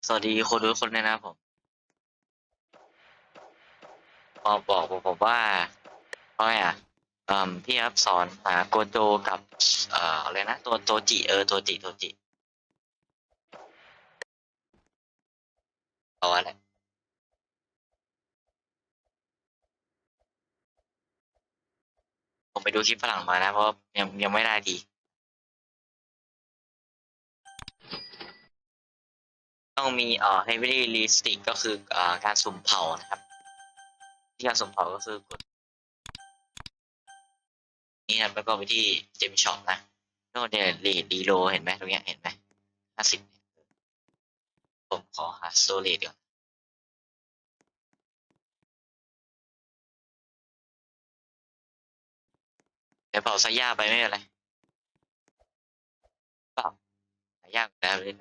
สวัสดีคนทุกคนเลยนะครับผมบอกว่าอะไรพี่ครับสอนหาโกโจกับอะไรนะตัวโทจิโทจิเอาอะไรผมไปดูคลิปฝรั่งมานะเพราะยังไม่ได้ดีต้องมีheavily realistic ก็คือการสุ่มเผานะครับที่การสุ่มเผาก็คือกดนี่นะแล้วก็ไปที่เจมช็อปนะโน่นเนี่ยเรทดีโลเห็นไหมตรงเนี้ยเห็นไหม50ผมขอหาสโตเรจก่อนเดี๋ยวเผาซาย่าไปไม่เป็นไรเปล่าหายากแล้วเลย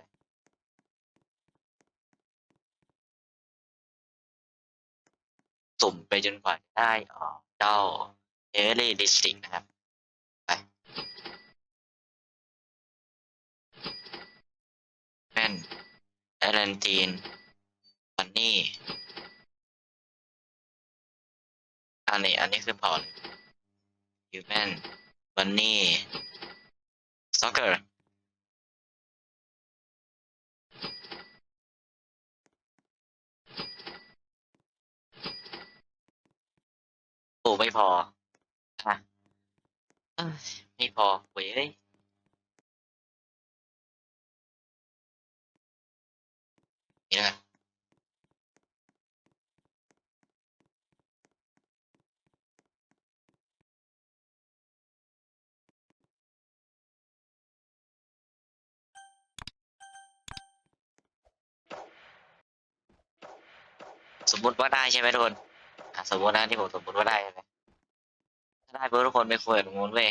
สุ่มไปจนกว่าจะได้เจ้าเอเวอรี่ดิสตริกนะครับไปแม่นแอตแลนทีนบันนี่อันนี้คือพอร์ตฮิวแมนบันนี่ซ็อกเกอร์โอ้ไม่พออ่ะเอ้ยไม่พอเว้ยนี่นะสมมุติว่าได้ใช่ไหมทุกคนสมมตินะที่ผมสมมติว่าได้ใช่ไหมถ้าได้เพื่อทุกคนไปคุยกับตรงนู้นเว้ย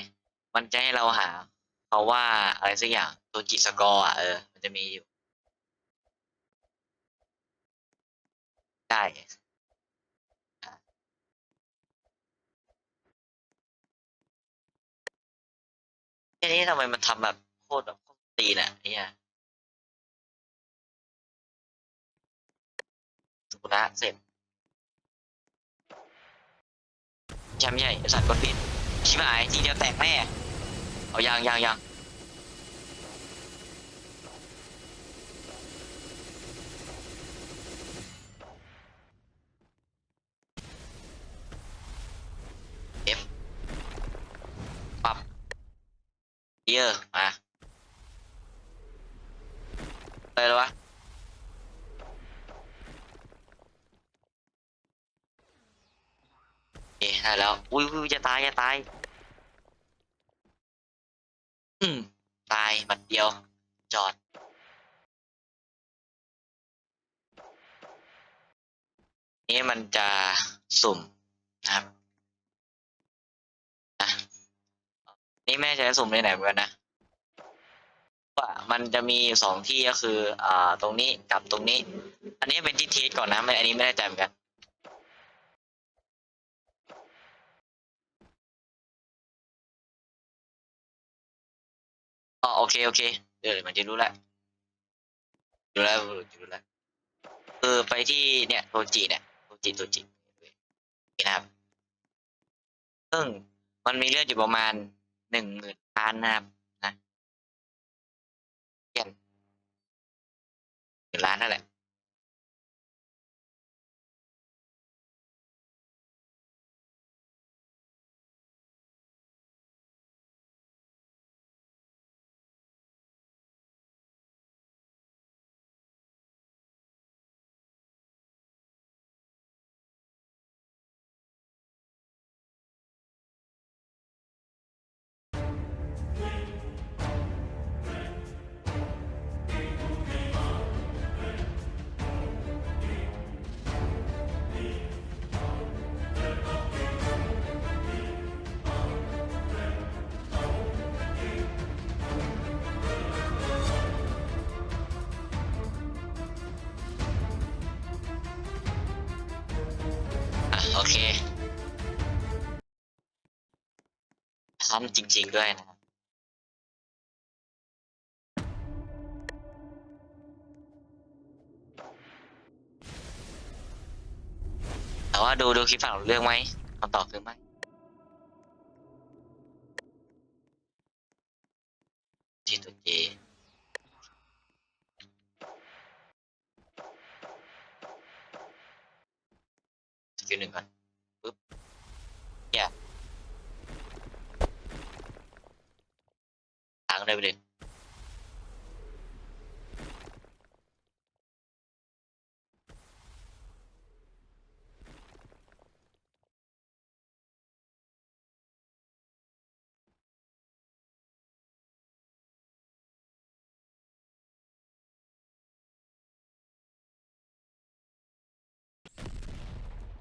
มันจะให้เราหาเขาว่าอะไรสักอย่างตัวจิสกอร์มันจะมีอยู่ได้อ่ะแค่นี้ทำไมมันทำแบบโคตรแบบโคตรตีนอ่ะไอ้เนี่ย สุกุระเสร็จใช่ไอสัตว์กดผิดชิบหายทีเดียวแตกแน่เอายังเอฟปรับเยอะมาเลยเลยวะได้แล้วอุ้ยจะตายอืมตายหมัดเดียวจอดนี้มันจะสุ่มนะครับอ่ะนี่แม่จะสุ่มในไหนเหมือนกันนะว่ามันจะมีอยู่สองที่ก็คือตรงนี้กับตรงนี้อันนี้เป็นที่เทสก่อนนะไม่อันนี้ไม่แน่ใจเหมือนกันอ๋อโอเคมันจะรู้แล้วรู้แล้วคือไปที่เนี่ยโทจินี่นะครับ ซึ่งมันมีเลือดอยู่ประมาณ10,000 ล้านนะครับนะเพียน1,000,000นั่นแหละโอเคทำจริงๆด้วยนะครับ ว่าดูคลิปฝั่งเรื่องไหมคำตอบคือไม่จีตัวเจสกิล1ก่อนปึ๊บเนี่ยทางได้ไปเลย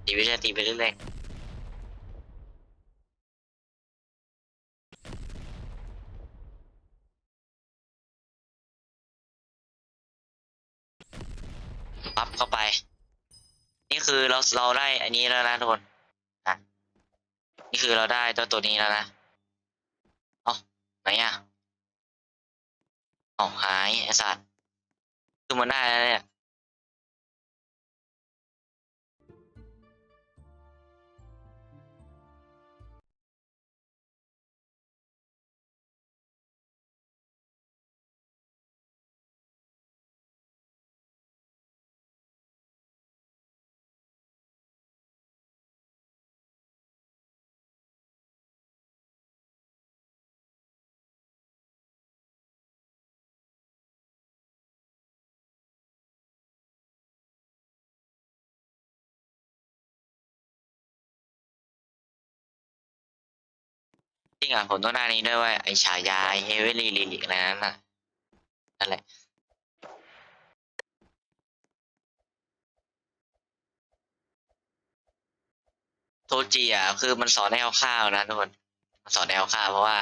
ตีไปเรื่อยตีไปเรื่อยปั๊บเข้าไปนี่คือเราได้อันนี้แล้วนะทุกคนนะนี่คือเราได้ตัวนี้แล้วนะเอ้าไหนอ่ะเอ้าหายไอ้สัตว์คือมันได้แล้วเนี่ยจริงอ่ะผมต้องได้นี้ด้วยว่าไอ้ฉายาไอ้เฮเวลี่ลิลิกอะไรนั้นน่ะนั่นแหละโทจิอ่ะคือมันสอนให้เอาข้าวนะทุกคนมันสอนให้เอาข้าวเพราะว่า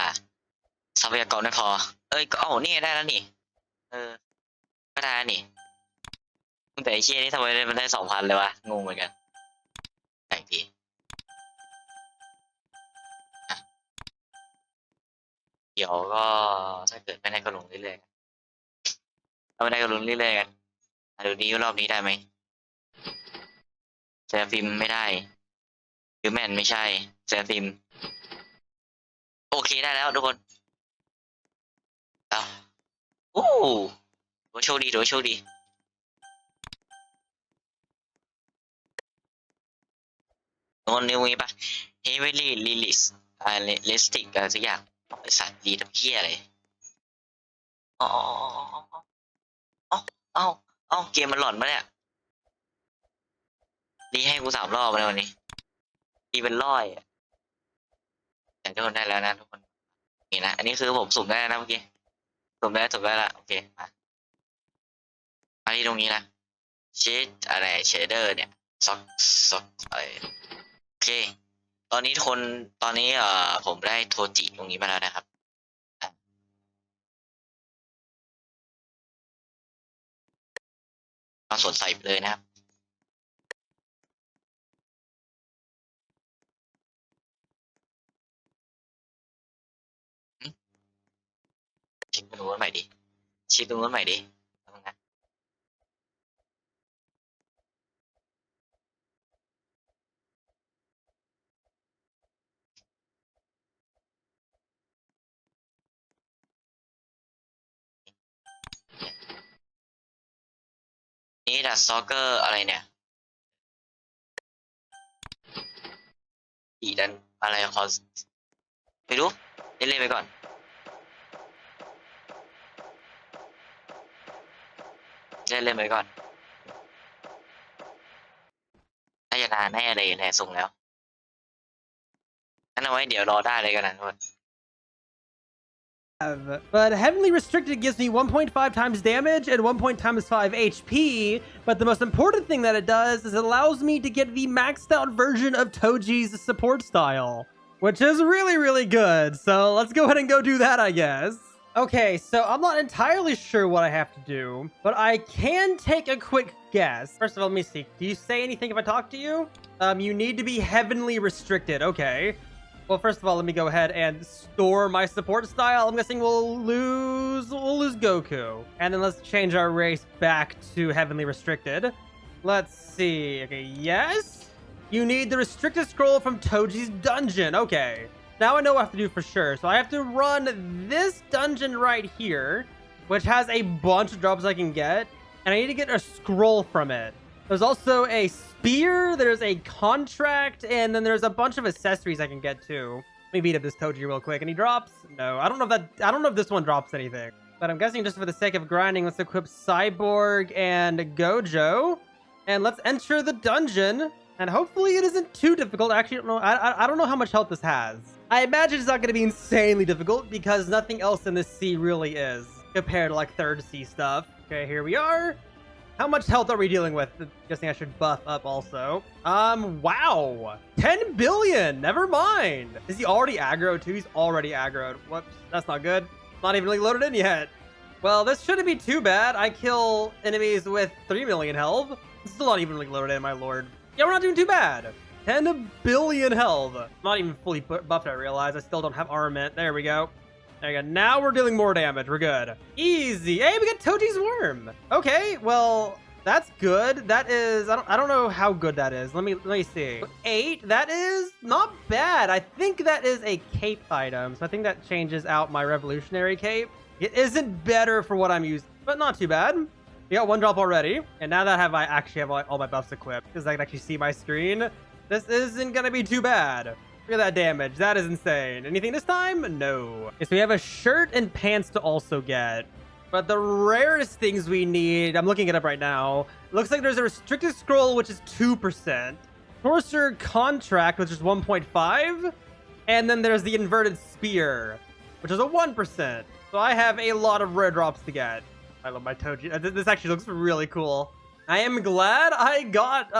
ทรัพยากรไม่พอเอ้ยก็เอานี่ได้แล้วนี่เออก็ได้นี่แต่ไอ้เชี่ยนี่ทำไมมันได้2,000เลยวะงงเหมือนกันแปลกดีอ่ะเดี๋ยวก็ถ้าเกิดไม่ได้ก็ลงเรื่อยๆถ้าไม่ได้ก็ลงเรื่อยๆกันดูนี้รอบนี้ได้ไหมเซราฟิมไม่ได้หรือแมนไม่ใช่เซราฟิมโอเคได้แล้วทุกคนเอาโอ้โหโชคดีโชคดีโดนนิ้วงี้ปะเฮเวลี่ลิลิสเลสติกอะไรสักอย่างไอสัตว์ดีทับเพี้ยอะไรอ๋ออ๋ออ๋อเกมมันหลอนปะเนี่ยดีให้กู3 รอบเลยวันนี้ดีเป็น100อ่ะแต่ทุกคนได้แล้วนะทุกคนนี่นะอันนี้คือผมสุ่มได้นะเมื่อกี้สุ่มได้ละโอเคมาที่ตรงนี้นะชีตอะไรเชเดอร์เนี่ยซ็อกอะไรโอเคตอนนี้ทุกคนตอนนี้ผมได้โทจิตรงนี้มาแล้วนะครับมาสนใส่ไปเลยนะครับเช็คตรงนู้นใหม่ดิเช็คตรงนู้นใหม่ดินะนี่ดัสซอกเกอร์อะไรเนี่ยอีดันอะไรคอไม่รู้เล่นไปก่อนเล่นไปก่อนน่าจะนานแน่เลยแหละส่งแล้วงั้นเอาไว้เดี๋ยวรอได้เลยกันนะทุกคน But Heavenly Restricted gives me 1.5 times damage and 1.5 HP. But the most important thing that it does is it allows me to get the maxed out version of Toji's support style, which is really, really good. So let's go ahead and go do that, I guess. Okay, so I'm not entirely sure what I have to do, but I can take a quick guess. First of all, let me see. Do you say anything if I talk to you? You need to be Heavenly Restricted. Okay. Well, first of all, let me go ahead and store my support style. I'm guessing we'll lose Goku. And then let's change our race back to Heavenly Restricted. Let's see. Okay, yes. You need the restricted scroll from Toji's dungeon. Okay. Now I know what I have to do for sure. So I have to run this dungeon right here, which has a bunch of drops I can get. And I need to get a scroll from it. There's also a spear, there's a contract, and then there's a bunch of accessories I can get too. Let me beat up this Toji real quick. Any drops? No. I don't know if this one drops anything. But I'm guessing just for the sake of grinding, let's equip Cyborg and Gojo. And let's enter the dungeon. And hopefully it isn't too difficult. Actually, I don't know. I don't know how much health this has. I imagine it's not going to be insanely difficult because nothing else in this sea really is compared to like third sea stuff. Okay, here we are. How much health are we dealing with? I'm guessing I should buff up also. Wow. 10 billion. Never mind. Is he already aggroed too? He's already aggroed. Whoops. That's not good. Not even like loaded in yet. Well, this shouldn't be too bad. I kill enemies with 3 million health. It's still not even like loaded in, my lord. Yeah, we're not doing too bad. 10 billion health. I'm not even fully buffed, I realize. I still don't have armament. There we go. There you go. Now we're dealing more damage. We're good. Easy. Hey, we got Toji's worm. Okay, well, that's good. That is, I don't know how good that is. Let me see. 8. That is not bad. I think that is a cape item. So I think that changes out my revolutionary cape. It isn't better for what I'm using, but not too bad. We got 1 drop already. And now that I actually have all my buffs equipped, because I can actually see my screen, this isn't going to be too bad. Look at that damage. That is insane. Anything this time? No. Okay, so we have a shirt and pants to also get. But the rarest things we need, I'm looking it up right now. Looks like there's a restricted scroll, which is 2%. Sorcerer contract, which is 1.5. And then there's the inverted spear, which is a 1%. So I have a lot of rare drops to get. I love my Toji. This actually looks really cool. I am glad I got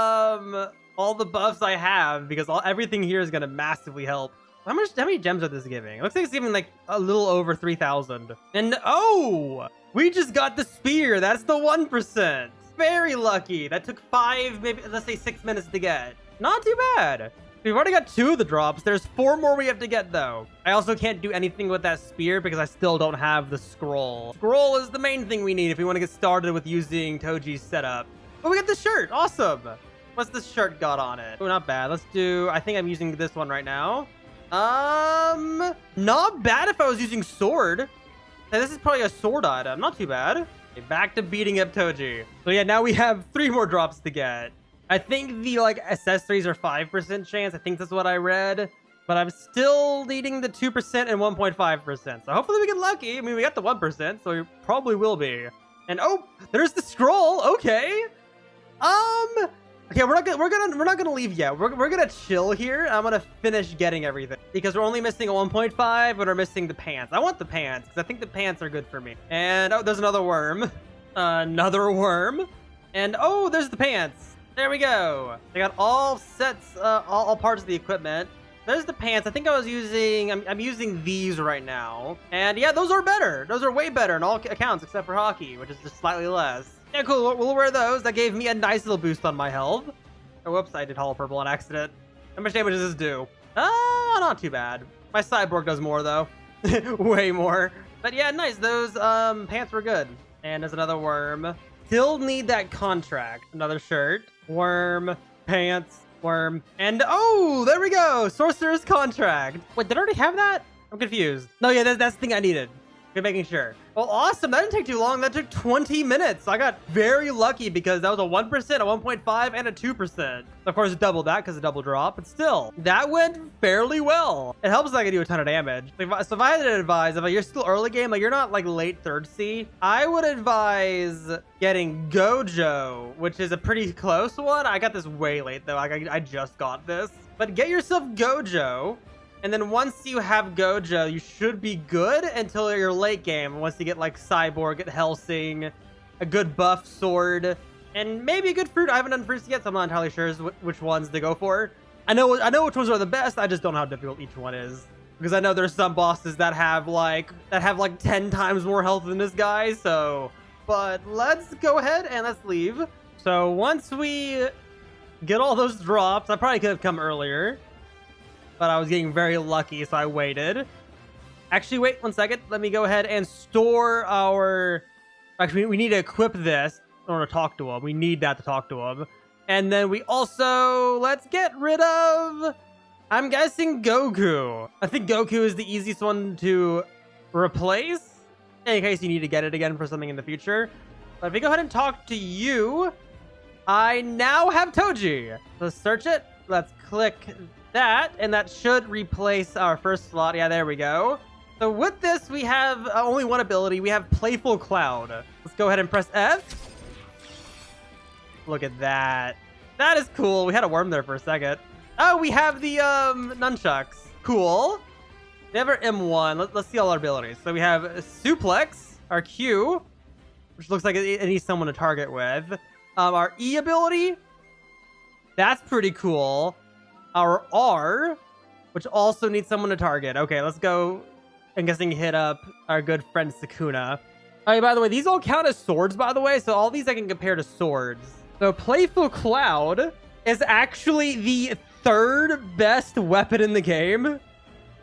all the buffs I have because everything here is gonna massively help. How many gems are this giving? It looks like it's giving like a little over 3,000. And oh, we just got the spear. That's the 1%. Very lucky. That took 5, maybe let's say 6 minutes to get. Not too bad. We've already got 2 of the drops. There's 4 more we have to get, though. I also can't do anything with that spear because I still don't have the scroll. Scroll is the main thing we need if we want to get started with using Toji's setup. Oh, we got the shirt. Awesome. What's this shirt got on it? Oh, not bad. Let's do... I think I'm using this one right now. Not bad if I was using sword. Hey, this is probably a sword item. Not too bad. Okay, back to beating up Toji. So, yeah, now we have 3 more drops to get. I think the like accessories are 5% chance. I think that's what I read, but I'm still needing the 2% and 1.5%. So hopefully we get lucky. I mean, we got the 1%, so we probably will be. And oh, there's the scroll. Okay. Okay, we're not gonna leave yet. We're gonna chill here. I'm gonna finish getting everything because we're only missing a 1.5, but we're missing the pants. I want the pants because I think the pants are good for me. And oh, there's another worm. Another worm. And oh, there's the pants. There we go. I got all sets, all parts of the equipment. There's the pants. I think I was using, I'm using these right now. And yeah, those are better. Those are way better in all accounts except for hockey, which is just slightly less. Yeah, cool. We'll wear those. That gave me a nice little boost on my health. Oh, whoops. I did hollow purple on accident. How much damage does this do? Not too bad. My cyborg does more though. Way more. But yeah, nice. Those pants were good. And there's another worm. Still need that contract. Another shirt. Worm, pants, worm, and oh, there we go. Sorcerer's contract. Wait, did I already have that? I'm confused. No, yeah, that's the thing I needed. Good, making sure. Well, awesome. That didn't take too long. That took 20 minutes. I got very lucky because that was a 1%, a 1.5, and a 2%. Of course, double that because of double drop, but still, that went fairly well. It helps that I can do a ton of damage. So if I had to advise, if you're still early game, like you're not like late third C, I would advise getting Gojo, which is a pretty close one. I got this way late though. I just got this. But get yourself Gojo. And then once you have Gojo, you should be good until your late game. Once you get like Cyborg, get Helsing, a good buff sword, and maybe a good fruit. I haven't done fruits yet, so I'm not entirely sure which ones to go for. I know which ones are the best. I just don't know how difficult each one is. Because I know there's some bosses that have like 10 times more health than this guy. So, but let's go ahead and let's leave. So once we get all those drops, I probably could have come earlier. But I was getting very lucky, so I waited. Actually, wait 1 second. Let me go ahead and store our... Actually, we need to equip this in order to talk to him. We need that to talk to him. And then we also, let's get rid of, I'm guessing Goku. I think Goku is the easiest one to replace in case you need to get it again for something in the future. But if we go ahead and talk to you, I now have Toji. Let's search it. Let's click that, and that should replace our first slot. Yeah, there we go. So with this, we have only one ability. We have Playful Cloud. Let's go ahead and press F. Look at that. That is cool. We had a worm there for a second. Oh, we have the nunchucks. Cool. We have our M1. Let's see all our abilities. So we have Suplex, our Q, which looks like it needs someone to target with. Our E ability. That's pretty cool. Our R, which also needs someone to target. Okay, let's go. I'm guessing hit up our good friend Sukuna. Oh, by the way, these all count as swords, by the way. So all these I can compare to swords. So Playful Cloud is actually the third best weapon in the game.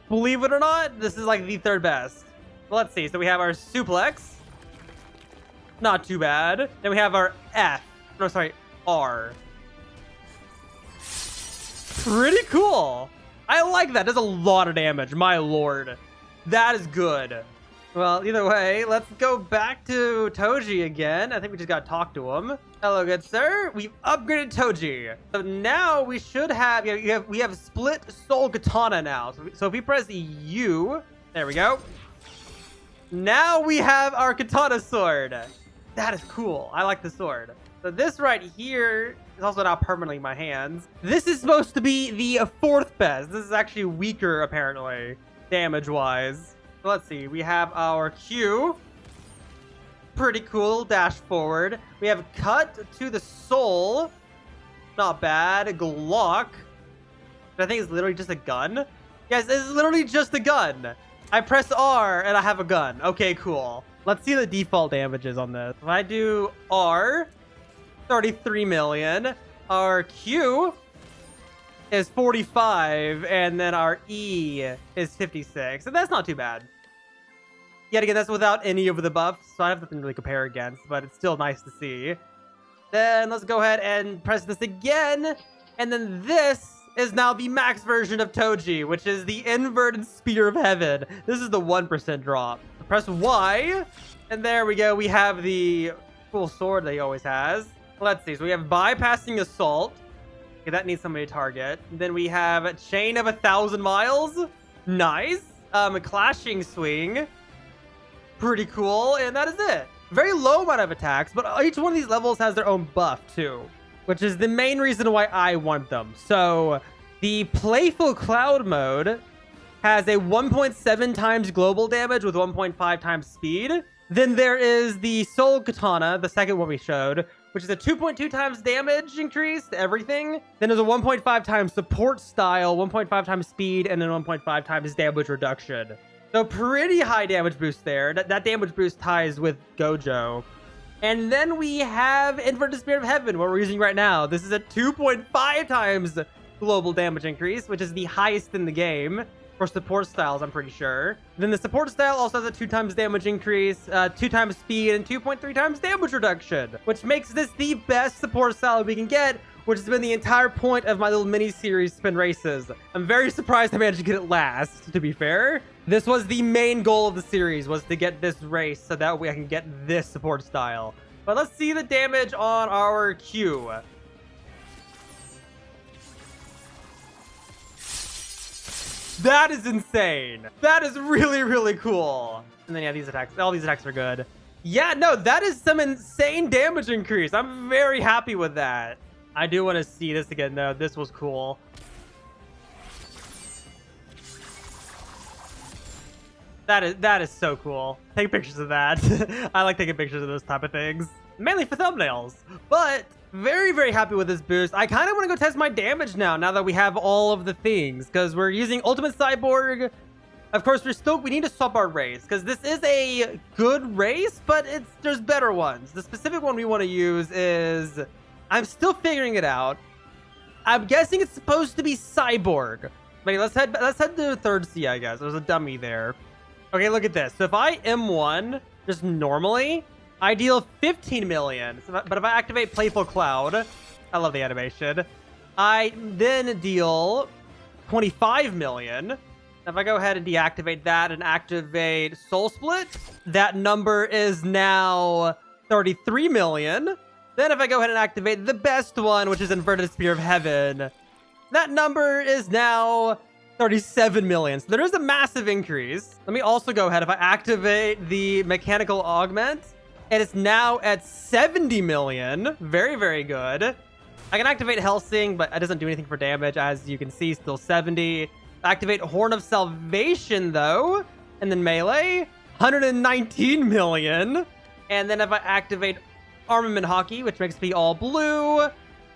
Believe it or not, this is like the third best. Let's see. So we have our Suplex. Not too bad. Then we have our F. No, sorry, R. Pretty cool. I like that. Does a lot of damage. My lord. That is good. Well, either way, let's go back to Toji again. I think we just got to talk to him. Hello, good sir. We've upgraded Toji. So now we should have, we have split soul katana now. So if we press U, there we go. Now we have our katana sword. That is cool. I like the sword. So this right here is also now permanently in my hands. This is supposed to be the fourth best. This is actually weaker, apparently, damage-wise. So let's see. We have our Q. Pretty cool. Dash forward. We have cut to the soul. Not bad. Glock. I think it's literally just a gun. Yes, it's literally just a gun. I press R and I have a gun. Okay, cool. Let's see the default damages on this. If I do R, 33 million. Our Q is 45, and then our E is 56. So that's not too bad. Yet again, that's without any of the buffs, so I have nothing to really compare against, but it's still nice to see. Then let's go ahead and press this again, and then this is now the max version of Toji, which is the inverted Spear of Heaven. This is the 1% drop. Press Y, and there we go. We have the full sword that he always has. Let's see. So we have Bypassing Assault. Okay, that needs somebody to target. Then we have Chain of 1,000 Miles. Nice. Clashing Swing. Pretty cool. And that is it. Very low amount of attacks, but each one of these levels has their own buff too, which is the main reason why I want them. So the Playful Cloud mode has a 1.7 times global damage with 1.5 times speed. Then there is the Soul Katana, the second one we showed, which is a 2.2 times damage increase to everything. Then there's a 1.5 times support style, 1.5 times speed, and then 1.5 times damage reduction. So pretty high damage boost there. That damage boost ties with Gojo. And then we have Inverted Spear of Heaven, what we're using right now. This is a 2.5 times global damage increase, which is the highest in the game for support styles, I'm pretty sure. Then the support style also has a 2 times damage increase, 2 times speed, and 2.3 times damage reduction, which makes this the best support style we can get, which has been the entire point of my little mini-series Spin Races. I'm very surprised I managed to get it last, to be fair. This was the main goal of the series, was to get this race so that way I can get this support style. But let's see the damage on our Q. That is insane. That is really, really cool. And then, yeah, these attacks, all these attacks are good. Yeah, no, that is some insane damage increase. I'm very happy with that. I do want to see this again, though. This was cool. That is so cool. Take pictures of that. I like taking pictures of those type of things. Mainly for thumbnails. But very, very happy with this boost. I kind of want to go test my damage now that we have all of the things. Because we're using Ultimate Cyborg. Of course, we need to swap our race. Because this is a good race, but there's better ones. The specific one we want to use is... I'm still figuring it out. I'm guessing it's supposed to be Cyborg. Okay, let's head to third C, I guess. There's a dummy there. Okay, look at this. So if I M1 just normally, I deal 15 million. But if I activate Playful Cloud, I love the animation. I then deal 25 million. If I go ahead and deactivate that and activate Soul Split, that number is now 33 million. Then if I go ahead and activate the best one, which is Inverted Spear of Heaven, that number is now 37 million. So there is a massive increase. Let me also go ahead. If I activate the Mechanical Augment, it is now at 70 million. Very, very good. I can activate Helsing, but it doesn't do anything for damage. As you can see, still 70. Activate Horn of Salvation, though. And then melee, 119 million. And then if I activate Armament Hockey, which makes me all blue,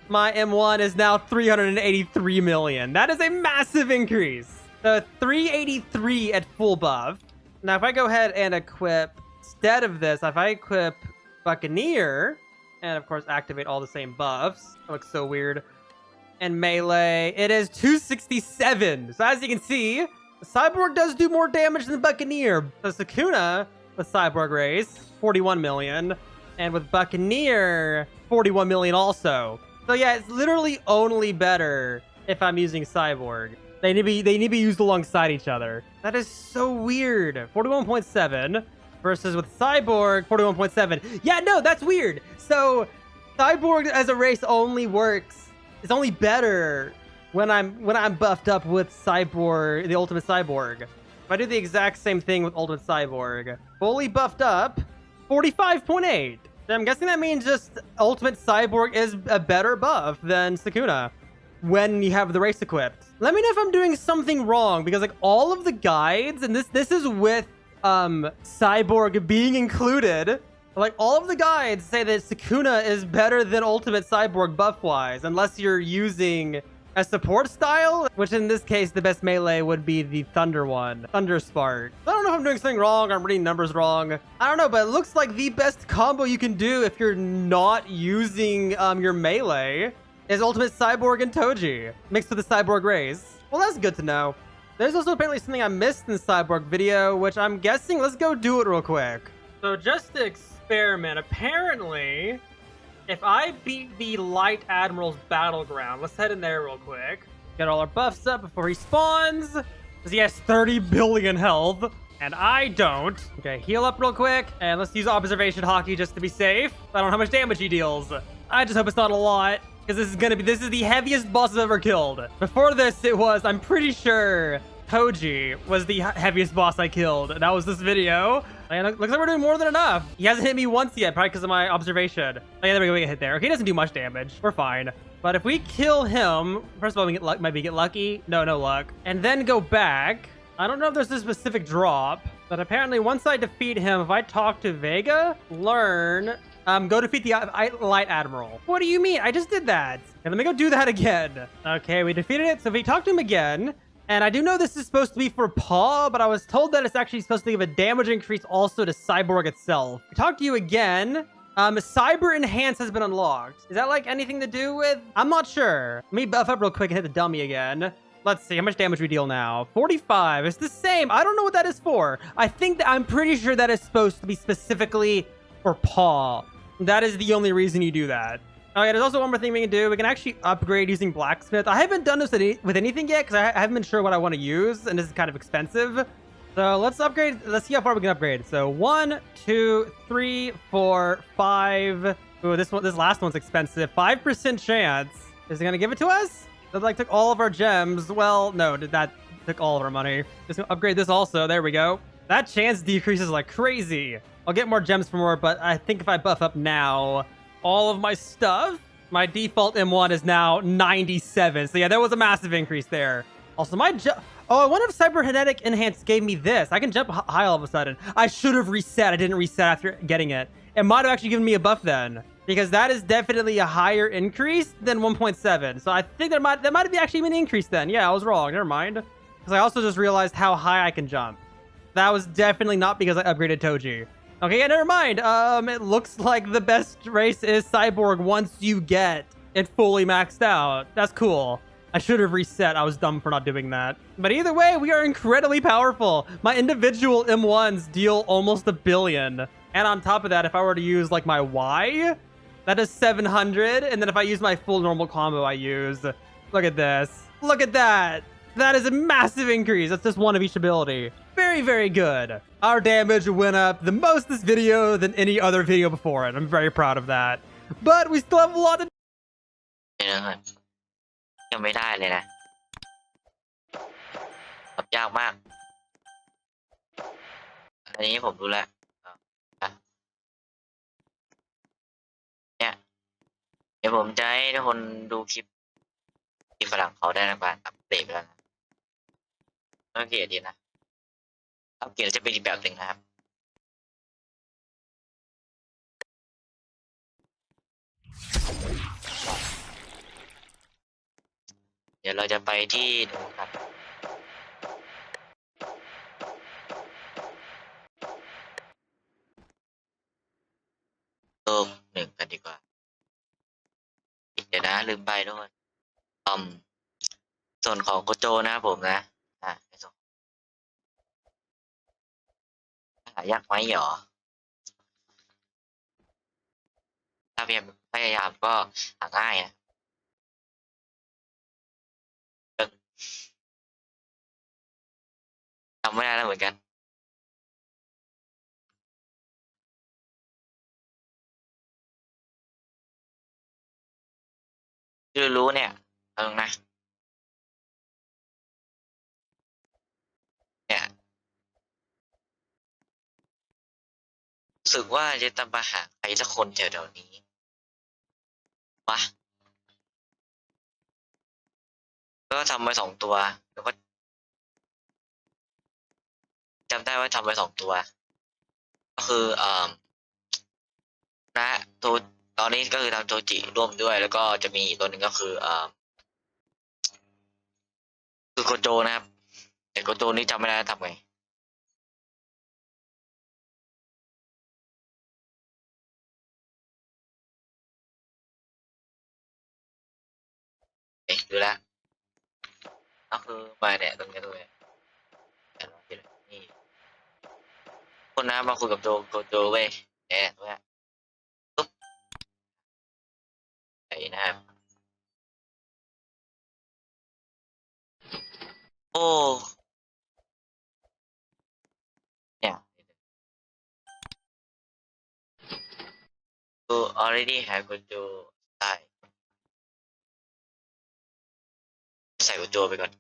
my M1 is now 383 million. That is a massive increase. So 383 at full buff. Now, if I go ahead and equip, instead of this, if I equip Buccaneer, and of course activate all the same buffs, it looks so weird, and melee, it is 267. So as you can see, the Cyborg does do more damage than the Buccaneer. So Sukuna with Cyborg race, 41 million. And with Buccaneer, 41 million also. So yeah, it's literally only better if I'm using Cyborg. They need to be used alongside each other. That is so weird. 41.7 versus with Cyborg, 41.7. Yeah, no, that's weird. So Cyborg as a race only works. It's only better when I'm buffed up with Cyborg, the Ultimate Cyborg. If I do the exact same thing with Ultimate Cyborg, fully buffed up, 45.8. I'm guessing that means just Ultimate Cyborg is a better buff than Sukuna when you have the race equipped. Let me know if I'm doing something wrong, because like all of the guides, and this is with Cyborg being included, like all of the guides say that Sukuna is better than Ultimate Cyborg buff-wise, unless you're using a support style, which in this case, the best melee would be the Thunder one, Thunder Spark. I don't know if I'm doing something wrong, I'm reading numbers wrong. I don't know, but it looks like the best combo you can do if you're not using your melee is Ultimate Cyborg and Toji, mixed with the Cyborg race. Well, that's good to know. There's also apparently something I missed in the Cyborg video, which I'm guessing, let's go do it real quick. So just to experiment, apparently, if I beat the Light Admiral's Battleground, let's head in there real quick. Get all our buffs up before he spawns, because he has 30 billion health, and I don't. Okay, heal up real quick, and let's use Observation Hockey just to be safe. I don't know how much damage he deals. I just hope it's not a lot, because this is the heaviest boss I've ever killed. Before this, it was, I'm pretty sure, Toji was the heaviest boss I killed. That was this video. And it looks like we're doing more than enough. He hasn't hit me once yet, probably because of my observation. Oh yeah, there we go, we get hit there. Okay, he doesn't do much damage. We're fine. But if we kill him, first of all, we get maybe get lucky. No luck. And then go back. I don't know if there's a specific drop, but apparently once I defeat him, if I talk to Vega, learn, go defeat the Light Admiral. What do you mean? I just did that. Okay, let me go do that again. Okay, we defeated it. So if we talk to him again, and I do know this is supposed to be for Paw, but I was told that it's actually supposed to give a damage increase also to Cyborg itself. We talk to you again. Cyber Enhance has been unlocked. Is that like anything to do with? I'm not sure. Let me buff up real quick and hit the dummy again. Let's see how much damage we deal now. 45. It's the same. I don't know what that is for. I'm pretty sure that is supposed to be specifically for Paw. That is the only reason you do that. Oh yeah, there's also one more thing we can do. We can actually upgrade using Blacksmith. I haven't done this with anything yet because I haven't been sure what I want to use, and this is kind of expensive. So let's upgrade. Let's see how far we can upgrade. So 1, 2, 3, 4, 5. Ooh, this last one's expensive. 5% chance. Is it gonna give it to us? That like took all of our gems. Well, no, that took all of our money. Just gonna upgrade this also. There we go. That chance decreases like crazy. I'll get more gems for more, but I think if I buff up now, all of my stuff, my default M1 is now 97. So yeah, there was a massive increase there. Also, my I wonder if Cyberkinetic Enhance gave me this. I can jump high all of a sudden. I should have reset. I didn't reset after getting it. It might have actually given me a buff then, because that is definitely a higher increase than 1.7. So I think that might have actually been an increase then. Yeah, I was wrong. Never mind. Because I also just realized how high I can jump. That was definitely not because I upgraded Toji. Okay, yeah, never mind. It looks like the best race is Cyborg once you get it fully maxed out. That's cool. I should have reset. I was dumb for not doing that. But either way, we are incredibly powerful. My individual M1s deal almost 1 billion. And on top of that, if I were to use like my Y, That is 700. And then if I use my full normal combo I use, look at this. Look at that. That is a massive increase. That's just one of each ability. Very, very good. Our damage went up the most this video than any other video before it. I'm very proud of that. But we still have a lot to ยังไม่ได้เลยนะขับยากมากอันนี้ผมรู้แล้วเนี่ยเดี๋ยวผมจะให้ทุกคนดูคลิปที่ฝรั่งเขาได้ในการอัปเดตไปแล้วนะโอเคดีนะอัปเกรดจะเป็นอีกแบบหนึ่งนะครับเดี๋ยวเราจะไปที่นู่นครับโลกหนึ่งกันดีกว่าเดี๋ยวนะลืมไปทุกคนส่วนของโกโจนะครับผมนะในส่วนหายากไหมหรอถ้าพยายามก็หาง่ายนะทำไม่ได้แล้วเหมือนกันคือรู้เนี่ยเอาตรงนะเนี่ยรู้สึกว่าจะตามมาหาใครสักคนแถวๆนี้วะก็ทำไป2 ตัวแล้วก็จำได้ว่าทำไป2 ตัวก็คือนะตัวตอนนี้ก็คือทำโจจิร่วมด้วยแล้วก็จะมีอีกตัวหนึ่งก็คือคือโกโจนะครับแต่โกโจนี่จำไม่ได้ทำไงดูแลก็คือมาเนี่ยตรงนี้นี่คนนะมาคุยกับโกโจเว้ยเนี่ยตรงนี้ปุ๊บไอ้นะครับโอ้เนี่ย you already have โกโจได้ใส่โกโจไปก่อน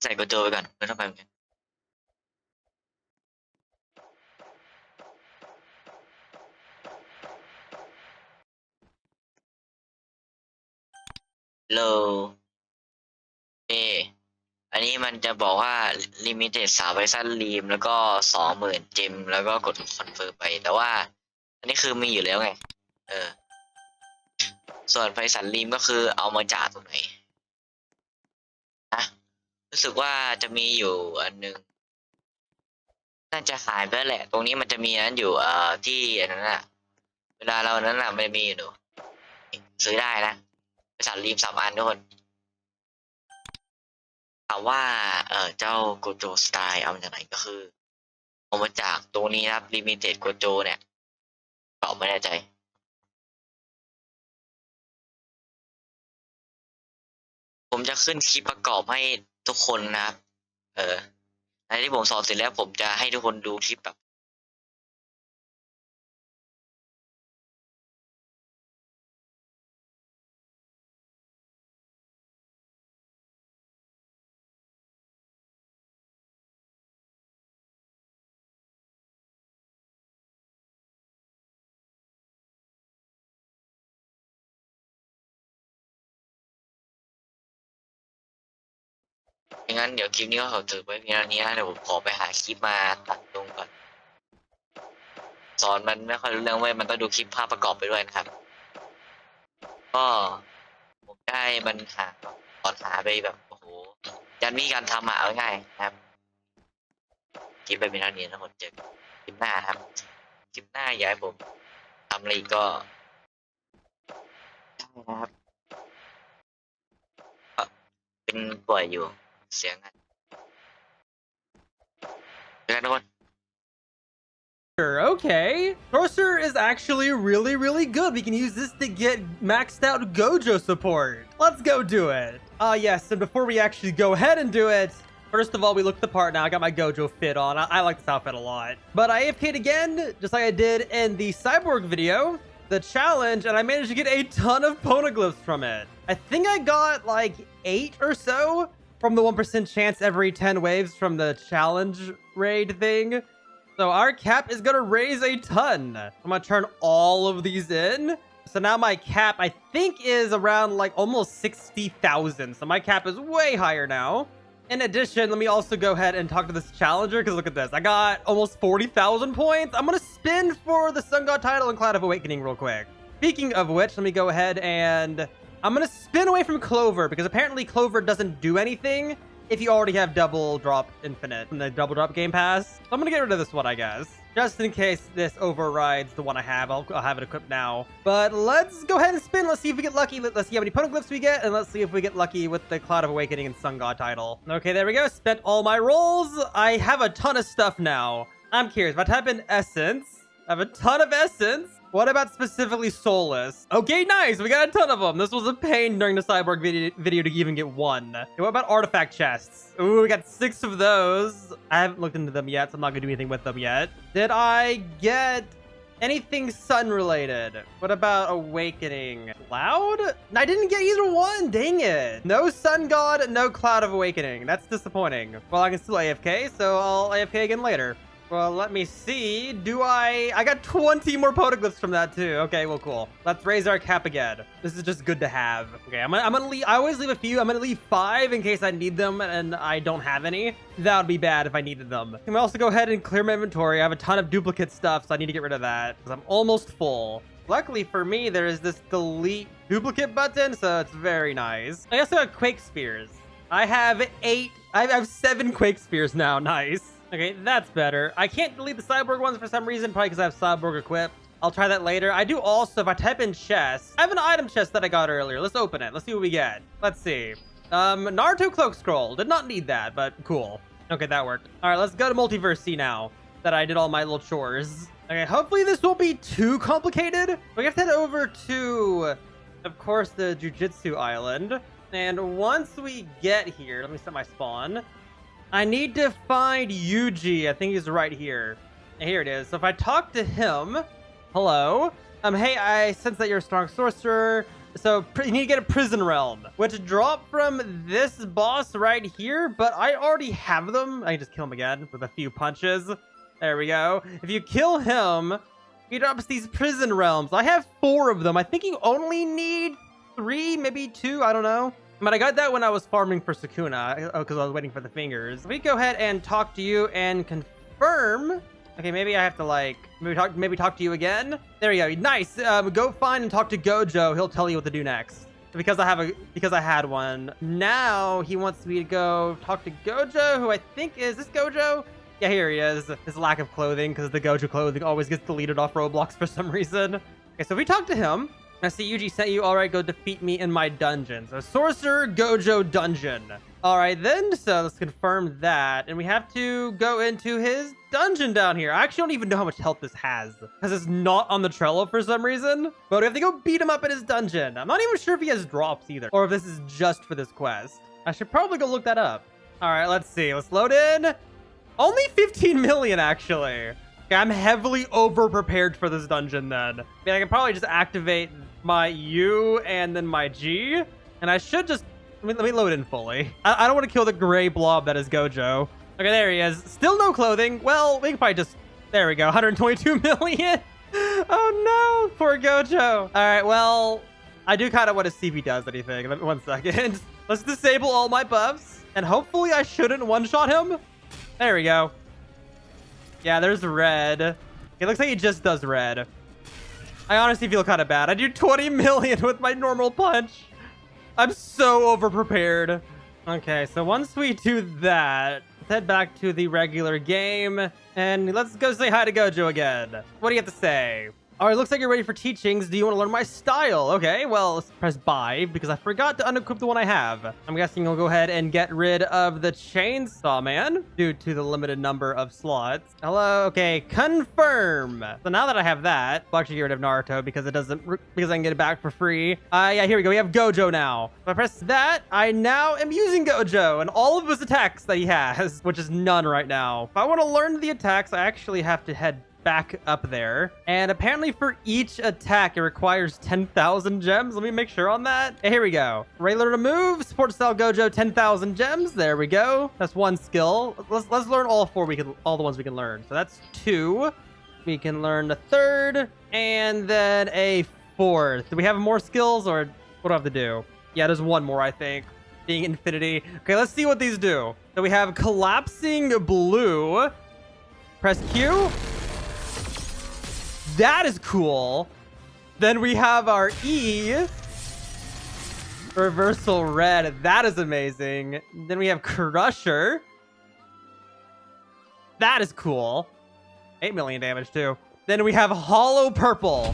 ใส่โกโจไปก่อนไม่ต้องไปเหมือนกันโลอันนี้มันจะบอกว่า limited 3 ไวซันรีมแล้วก็ 20,000 เจมแล้วก็กดคอนเฟิร์มไปแต่ว่าอันนี้คือมีอยู่แล้วไงส่วนไพสันรีมก็คือเอามาจากตรงไหนนะรู้สึกว่าจะมีอยู่อันนึงน่าจะหายไปแล้วแหละตรงนี้มันจะมีนั้นอยู่ที่อันนั้นอะเวลาเรานั้นอะมันมีอยู่หนูซื้อได้นะไพสันรีม3 อันทุกคนถามว่าเจ้าโกโจสไตล์เอามาจากไหนก็คือเอามาจากตรงนี้นะครับ limited โกโจเนี่ยตอบไม่แน่ใจผมจะขึ้นคลิปประกอบให้ทุกคนนะครับในที่ผมสอนเสร็จแล้วผมจะให้ทุกคนดูคลิปแบบอย่างนั้นเดี๋ยวคลิปนี้ก็ขอจบไว้เพียงเท่านี้นะเดี๋ยวผมขอไปหาคลิปมาตัดลงก่อนสอนมันไม่ค่อยรู้เรื่องเว้ยมันต้องดูคลิปภาพประกอบไปด้วยนะครับก็ผมได้มันหาตอนหาไปแบบโอ้โหยันมีการทำเอาง่ายนะครับคลิปไปเป็นเท่านี้นะคนเจอคลิปหน้าครับคลิปหน้าอยากให้ผมทำอะไรก็ได้นะครับก็เป็นป่วยอยู่เสียง เจอกันทุกคน Okay. Sorcerer is actually really good. We can use this to get maxed out Gojo support. Let's go do it. Yes, and before we actually go ahead and do it, first of all, we look the part now. I got my Gojo fit on. I like this outfit a lot. But I AFK'd again, just like I did in the Cyborg video, the challenge, and I managed to get a ton of poneglyphs from it. I think I got like 8 or so from the 1% chance every 10 waves from the challenge raid thing. So our cap is gonna raise a ton. I'm gonna turn all of these in. So now my cap, I think, is around like almost 60,000. So my cap is way higher now. In addition, let me also go ahead and talk to this challenger, because look at this. I got almost 40,000 points. I'm gonna spin for the Sun God title and Cloud of Awakening real quick. Speaking of which, let me go ahead and I'm gonna spin away from Clover, because apparently Clover doesn't do anything if you already have double drop infinite from the double drop game pass. So I'm gonna get rid of this one, I guess, just in case this overrides the one I have. I'll have it equipped now. But let's go ahead and spin. Let's see if we get lucky. Let's see how many poneglyphs we get, and let's see if we get lucky with the Cloud of Awakening and Sun God title. Okay, there we go. Spent all my rolls. I have a ton of stuff now. I'm curious. If I type in Essence, I have a ton of Essence. What about specifically Soulless? Okay, nice. We got a ton of them. This was a pain during the Cyborg video to even get one. Okay, what about artifact chests? Ooh, we got 6 of those. I haven't looked into them yet, so I'm not gonna do anything with them yet. Did I get anything sun related? What about Awakening? Cloud? I didn't get either one. Dang it. No Sun God, no Cloud of Awakening. That's disappointing. Well, I can still AFK, so I'll AFK again later. Well, let me see. I got 20 more poneglyphs from that too. Okay, well, cool. Let's raise our cap again. This is just good to have. Okay, I'm gonna leave. I always leave a few. I'm gonna leave 5 in case I need them and I don't have any. That would be bad if I needed them. Can we also go ahead and clear my inventory? I have a ton of duplicate stuff, so I need to get rid of that because I'm almost full. Luckily for me, there is this delete duplicate button, so it's very nice. I also have Quake Spears. I have 8. I have 7 Quake Spears now. Nice. Okay, that's better. I can't delete the Cyborg ones for some reason, probably because I have Cyborg equipped. I'll try that later. I do also, if I type in chest, I have an item chest that I got earlier. Let's open it. Let's see what we get. Let's see. Naruto Cloak Scroll. Did not need that, but cool. Okay, that worked. All right, let's go to Multiverse C now that I did all my little chores. Okay, hopefully this won't be too complicated. We have to head over to, of course, the Jujutsu Island. And once we get here, let me set my spawn. I need to find Yuji. I think he's right here. Here it is. So if I talk to him, hello. Hey, I sense that you're a strong sorcerer. So you need to get a prison realm, which dropped from this boss right here, but I already have them. I can just kill him again with a few punches. There we go. If you kill him, he drops these prison realms. I have 4 of them. I think you only need 3, maybe 2. I don't know. But I got that when I was farming for Sukuna, because I was waiting for the fingers. We go ahead and talk to you and confirm. Okay, maybe I have to like maybe talk to you again. There you go. Nice. Go find and talk to Gojo. He'll tell you what to do next. Because I had one. Now he wants me to go talk to Gojo, who I think is this Gojo. Yeah, here he is. His lack of clothing, because the Gojo clothing always gets deleted off Roblox for some reason. Okay, so we talk to him. I see Yuji sent you. All right, go defeat me in my dungeon. So Sorcerer Gojo dungeon. All right, then. So let's confirm that. And we have to go into his dungeon down here. I actually don't even know how much health this has because it's not on the Trello for some reason. But we have to go beat him up in his dungeon. I'm not even sure if he has drops either or if this is just for this quest. I should probably go look that up. All right, let's see. Let's load in. Only 15 million, actually. Okay, I'm heavily over-prepared for this dungeon then. I mean, I can probably just activate my U and then my G. And I should just... Let me load in fully. I don't want to kill the gray blob that is Gojo. Okay, there he is. Still no clothing. Well, we can probably just... There we go. 122 million. Oh, no. Poor Gojo. All right, well... I do kind of want to see if he does anything. 1 second. Let's disable all my buffs. And hopefully I shouldn't one-shot him. There we go. Yeah, there's red. It looks like he just does red. I honestly feel kind of bad. I do 20 million with my normal punch. I'm so over-prepared. Okay, so once we do that, let's head back to the regular game. And let's go say hi to Gojo again. What do you have to say? All right, looks like you're ready for teachings. Do you want to learn my style? Okay, well, let's press buy because I forgot to unequip the one I have. I'm guessing you'll go ahead and get rid of the chainsaw man due to the limited number of slots. Hello, okay, confirm. So now that I have that, I'll actually get rid of Naruto because I can get it back for free. Yeah, here we go. We have Gojo now. If I press that, I now am using Gojo and all of his attacks that he has, which is none right now. If I want to learn the attacks, I actually have to head back up there, and apparently for each attack it requires 10,000 gems. Let me make sure on that. Hey, here we go. Regular to move, support style Gojo, 10,000 gems. There we go. That's one skill. Let's learn all the ones we can learn. So that's 2. We can learn a 3rd and then a 4th. Do we have more skills, or what do I have to do? Yeah, there's one more, I think, being infinity. Okay, let's see what these do. So we have collapsing blue. Press Q. That is cool. Then we have our E. Reversal red. That is amazing. Then we have Crusher. That is cool. 8 million damage too. Then we have Hollow Purple.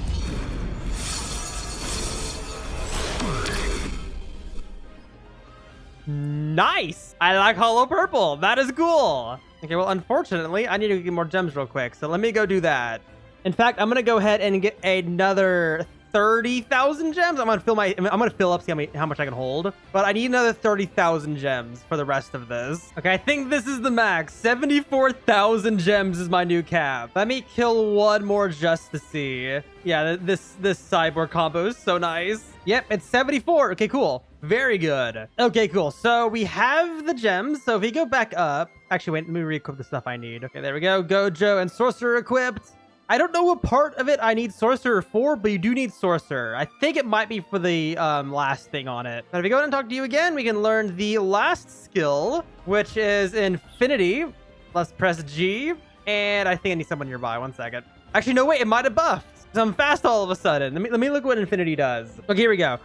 Nice. I like Hollow Purple. That is cool. Okay, well, unfortunately, I need to get more gems real quick. So let me go do that. In fact, I'm gonna go ahead and get another 30,000 gems. I'm gonna fill up, see how much I can hold. But I need another 30,000 gems for the rest of this. Okay, I think this is the max. 74,000 gems is my new cap. Let me kill one more just to see. Yeah, this cyborg combo is so nice. Yep, it's 74. Okay, cool. Very good. Okay, cool. So we have the gems. So if we go back up, actually, wait, let me re-equip the stuff I need. Okay, there we go. Gojo and Sorcerer equipped. I don't know what part of it I need Sorcerer for, but you do need Sorcerer. I think it might be for the last thing on it. But if we go ahead and talk to you again, we can learn the last skill, which is Infinity. Let's press G. And I think I need someone nearby. 1 second. Actually, no, wait, it might have buffed. So I'm fast all of a sudden. Let me look what Infinity does. Okay, here we go.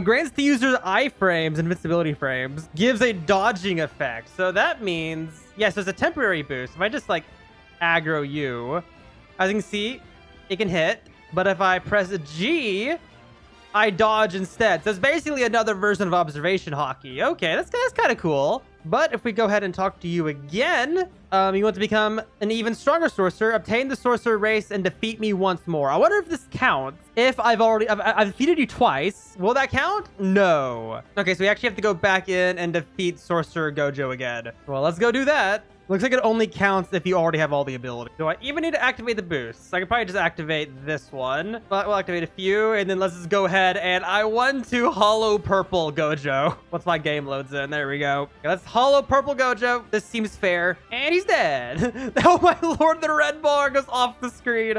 Grants the user's iframes, invincibility frames, gives a dodging effect. So that means, yes, there's a temporary boost. If I just like aggro you, as you can see, it can hit, but if I press G, I dodge instead. So it's basically another version of observation hockey. Okay, that's kind of cool. But if we go ahead and talk to you again, you want to become an even stronger sorcerer, obtain the sorcerer race, and defeat me once more. I wonder if this counts. If I've defeated you twice, will that count? No. Okay, so we actually have to go back in and defeat Sorcerer Gojo again. Well, let's go do that. Looks like it only counts if you already have all the abilities. Do I even need to activate the boosts? I could probably just activate this one. But we'll activate a few, and then let's just go ahead and I want to Hollow Purple Gojo. Once my game loads in, there we go. Okay, let's Hollow Purple Gojo. This seems fair. And he's dead. Oh my lord, the red bar goes off the screen.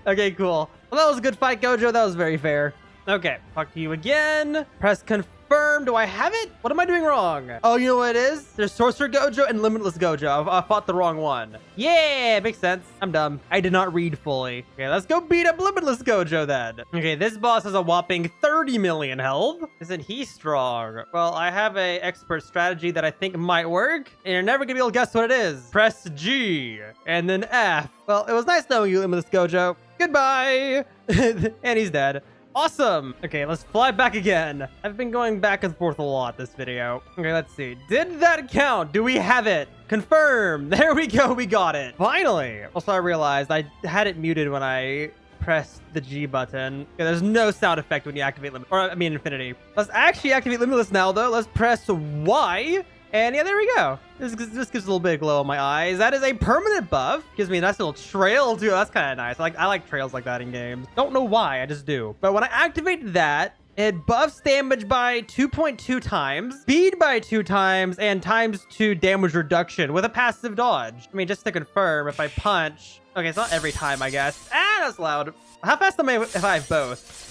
Okay, cool. Well, that was a good fight, Gojo. That was very fair. Okay, talk to you again. Press confirm. Do I have it? What am I doing wrong? Oh, you know what it is? There's Sorcerer Gojo and Limitless Gojo. I fought the wrong one. Yeah, makes sense. I'm dumb. I did not read fully. Okay, let's go beat up Limitless Gojo then. Okay, this boss has a whopping 30 million health. Isn't he strong? Well, I have a expert strategy that I think might work, and you're never gonna be able to guess what it is. Press G and then F. Well, it was nice knowing you, Limitless Gojo. Goodbye. And he's dead. Awesome. Okay, let's fly back again. I've been going back and forth a lot this video. Okay, let's see. Did that count? Do we have it? Confirm. There we go. We got it. Finally. Also, I realized I had it muted when I pressed the G button. Okay, there's no sound effect when you activate Infinity. Let's actually activate Limitless now, though. Let's press Y. And yeah, there we go. This gives a little bit of glow on my eyes. That is a permanent buff. Gives me a nice little trail too. That's kind of nice. I like trails like that in games. Don't know why, I just do. But when I activate that, it buffs damage by 2.2 times, speed by 2 times, and ×2 damage reduction with a passive dodge. I mean, just to confirm, if I punch... Okay, it's not every time, I guess. Ah, that's loud. How fast am I if I have both?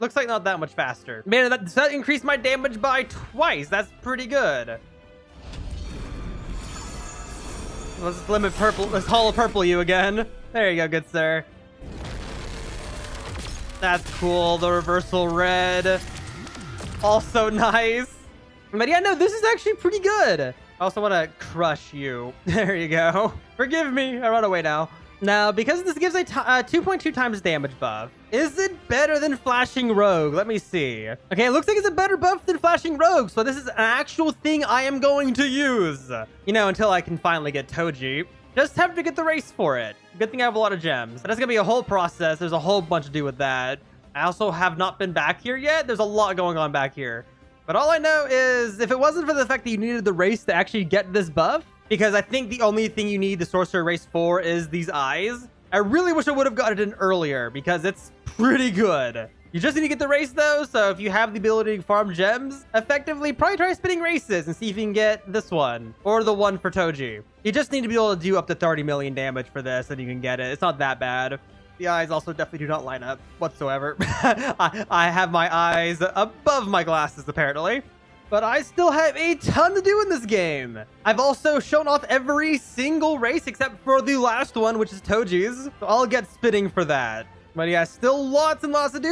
Looks like not that much faster. Man, that increased my damage by twice. That's pretty good. Let's let's Hollow Purple you again. There you go, good sir. That's cool. The reversal red. Also nice. But yeah, no, this is actually pretty good. I also want to crush you. There you go. Forgive me. I run away now. Now, because this gives a 2.2 times damage buff, is it better than Flashing Rogue? Let me see. Okay, it looks like it's a better buff than Flashing Rogue, so this is an actual thing I am going to use. You know, until I can finally get Toji. Just have to get the race for it. Good thing I have a lot of gems. That's gonna be a whole process. There's a whole bunch to do with that. I also have not been back here yet. There's a lot going on back here. But all I know is, if it wasn't for the fact that you needed the race to actually get this buff, because I think the only thing you need the sorcerer race for is these eyes. I really wish I would have got it in earlier because it's pretty good. You just need to get the race though, so if you have the ability to farm gems, effectively probably try spinning races and see if you can get this one or the one for Toji. You just need to be able to do up to 30 million damage for this and you can get it. It's not that bad. The eyes also definitely do not line up whatsoever. I have my eyes above my glasses apparently. But I still have a ton to do in this game. I've also shown off every single race except for the last one, which is Toji's. So I'll get spinning for that. But yeah, still lots and lots to do.